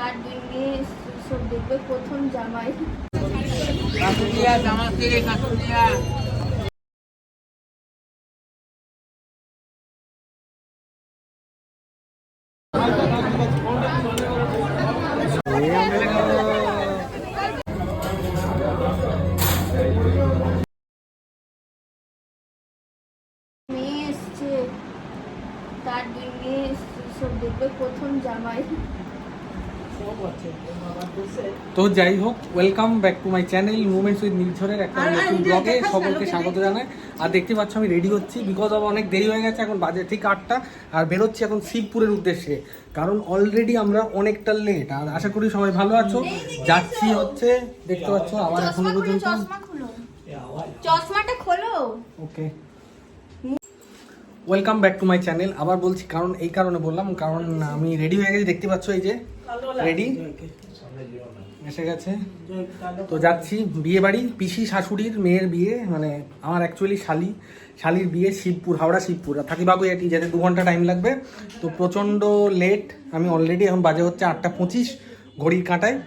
তার দুই মেয়ে সব দেখবে প্রথম জামাই। মেয়ে এসছে, তার দুই মেয়ে সব দেখবে প্রথম জামাই। তো যাই হোক, welcome back to my channel movements with নির্ঝরের একটা নতুন ব্লগে সকলকে স্বাগত জানাই। আর দেখতে পাচ্ছ আমি রেডি হচ্ছি, বিকজ অফ অনেক দেরি হয়ে গেছে, এখন বাজে ঠিক 8টা। আর বেরোচ্ছি এখন শিবপুরের উদ্দেশ্যে, কারণ অলরেডি আমরা অনেকটা লেট। আর আশা করি সবাই ভালো আছো। যাচ্ছি হচ্ছে, দেখতে পাচ্ছ আবার এখনো পর্যন্ত। চশমাটা খোলো। Okay, welcome back to my channel. আবার বলছি কারণ এই কারণে বললাম, কারণ আমি রেডি হয়ে গেছি, দেখতে পাচ্ছ এই যে রেডি এসে গেছে। তো যাচ্ছি বিয়ে বাড়ি, পিসি শাশুড়ির মেয়ের বিয়ে, মানে আমার অ্যাকচুয়ালি শালির বিয়ে শিবপুর, হাওড়া শিবপুর। আর থাকি বাগুইয়াটি, যেতে 2 ঘন্টা টাইম লাগবে। তো প্রচণ্ড লেট, আমি অলরেডি এখন বাজে হচ্ছে 8:25 ঘড়ির কাঁটায়,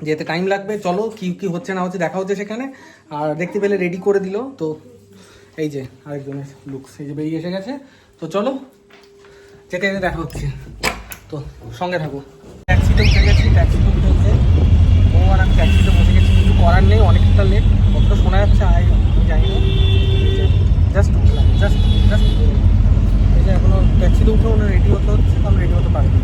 যেতে টাইম লাগবে। চলো কি কি হচ্ছে না হচ্ছে দেখা হচ্ছে সেখানে। আর দেখতে পেলে রেডি করে দিল। তো এই যে আরেকজনের লুকস, এই যে বেরিয়ে এসে গেছে। তো চলো যেতে যেতে দেখা হচ্ছে, তো সঙ্গে থাকো। ট্যাক্সিতে উঠে গেছি, ট্যাক্সিতে উঠে হচ্ছে ও আর আমি ট্যাক্সিতে বসে গেছি, কিছু করার নেই, অনেকটা লেট। কতটা শোনা যাচ্ছে আমি জানি না, জাস্ট এই যে এখনো ট্যাক্সিতে উঠে ওনার রেডি হতে হচ্ছে, তো আমি রেডি হতে পারিনি।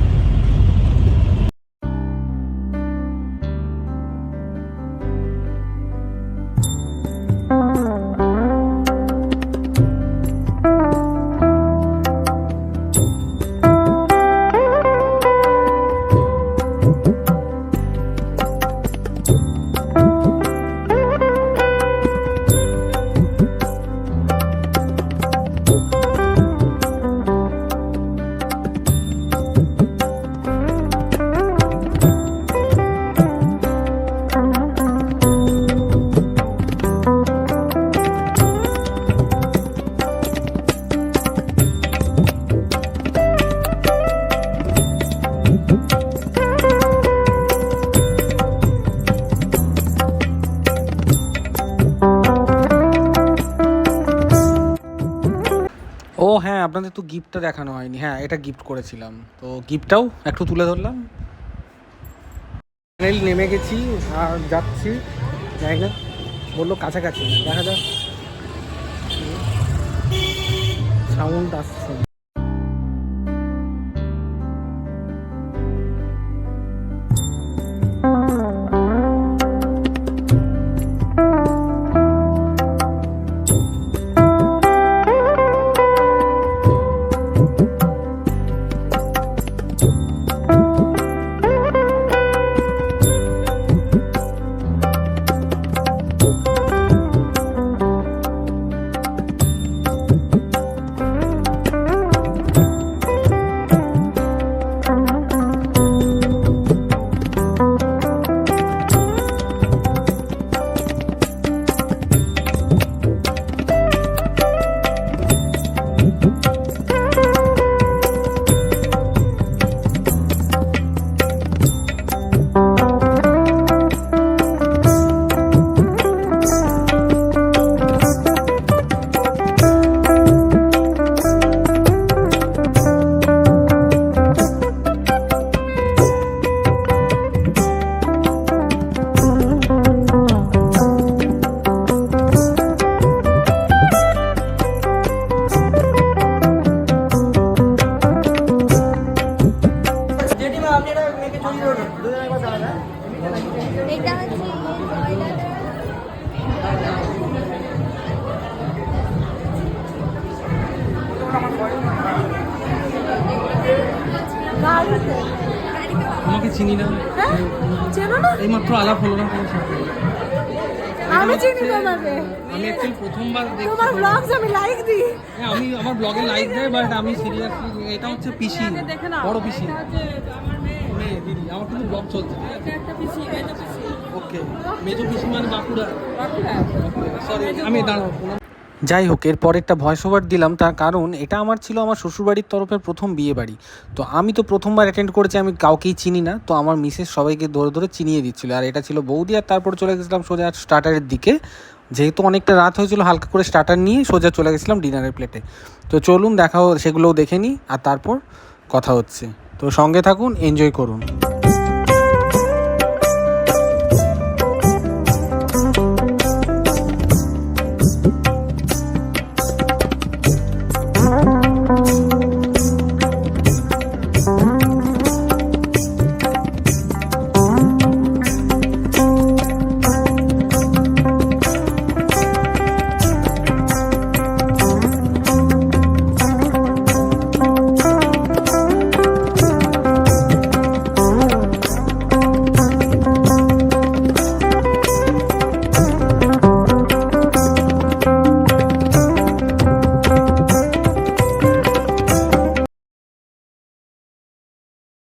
ও হ্যাঁ, আপনাদের তো গিফটটা দেখানো হয়নি। হ্যাঁ, এটা গিফট করেছিলাম, তো গিফটটাও একটু তুলে ধরলাম। রেল নেমে গেছি আর যাচ্ছি, যাই না বললো কাছাকাছি, দেখা যাক। সাউন্ড আসছে। এটা হচ্ছে তোমাকে চিনি না, চেনো না? এই মাত্র আলাপ হলো না তোমার সাথে। আমি চিনি তোমাকে, আমি অ্যাকচুয়ালি প্রথমবার দেখছি তোমার ব্লগস আমি লাইক দিই। হ্যাঁ, আমি আমার ব্লগে লাইক দেয়, বাট আমি সিরিয়াসলি, এটা হচ্ছে পিসি, বড় পিসি, মেয়ে দিদি। আমার কিন্তু ব্লগ চলছে। ওকে, মেজো পিসি মানে বাঁকুড়া। সরি, আমি দাঁড়াও। যাই হোক, এরপর একটা ভয়েস ওভার দিলাম, তার কারণ এটা আমার ছিল আমার শ্বশুরবাড়ির তরফের প্রথম বিয়ে বাড়ি। তো আমি তো প্রথমবার অ্যাটেন্ড করেছি, আমি কাউকেই চিনি না, তো আমার মিসেস সবাইকে ধরে ধরে চিনিয়ে দিচ্ছিলো। আর এটা ছিল বৌদি। আর তারপর চলে গেছিলাম সোজা স্টার্টারের দিকে, যেহেতু অনেকটা রাত হয়েছিল, হালকা করে স্টার্টার নিয়ে সোজা চলে গেছিলাম ডিনারের প্লেটে। তো চলুন দেখাও, সেগুলোও দেখে নিই, আর তারপর কথা হচ্ছে। তো সঙ্গে থাকুন, এনজয় করুন।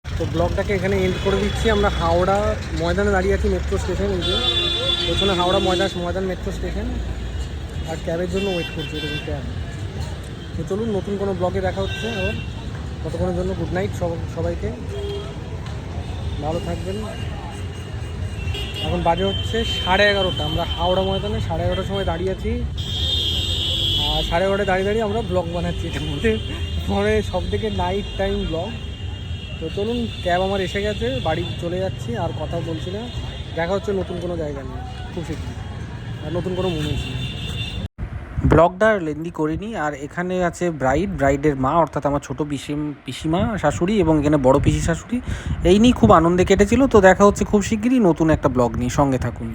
তো ব্লগটাকে এখানে এন্ড করে দিচ্ছি। আমরা হাওড়া ময়দানে দাঁড়িয়ে আছি, মেট্রো স্টেশন। এই যে পেছনে হাওড়া ময়দান মেট্রো স্টেশন, আর ক্যাবের জন্য ওয়েট করছি, এরকম ক্যাব। তো চলুন, নতুন কোনো ব্লগে দেখা হচ্ছে। আবার ততক্ষণের জন্য গুড নাইট সবাইকে, ভালো থাকবেন। এখন বাজে হচ্ছে 11:30। আমরা হাওড়া ময়দানে 11:30 সময় দাঁড়িয়ে আছি, আর 11:30 দাঁড়িয়ে আমরা ব্লগ বানাচ্ছি। এটার মধ্যে পরে সব থেকে নাইট টাইম ব্লগ। তো চলুন, ক্যাব আমার এসে গেছে, বাড়ি চলে যাচ্ছি, আর কথা বলছি না। দেখা হচ্ছে নতুন কোনো জায়গা নিয়ে খুব শীঘ্রই, আর নতুন কোনো মুভমেন্টস নিয়ে। ব্লগটা লেন্দি করিনি। আর এখানে আছে ব্রাইডের মা, অর্থাৎ আমার ছোটো পিসিমা শাশুড়ি, এবং এখানে বড় পিসি শাশুড়ি। এই নিয়ে খুব আনন্দে কেটেছিল। তো দেখা হচ্ছে খুব শিগগিরই নতুন একটা ব্লগ নিয়ে, সঙ্গে থাকুন।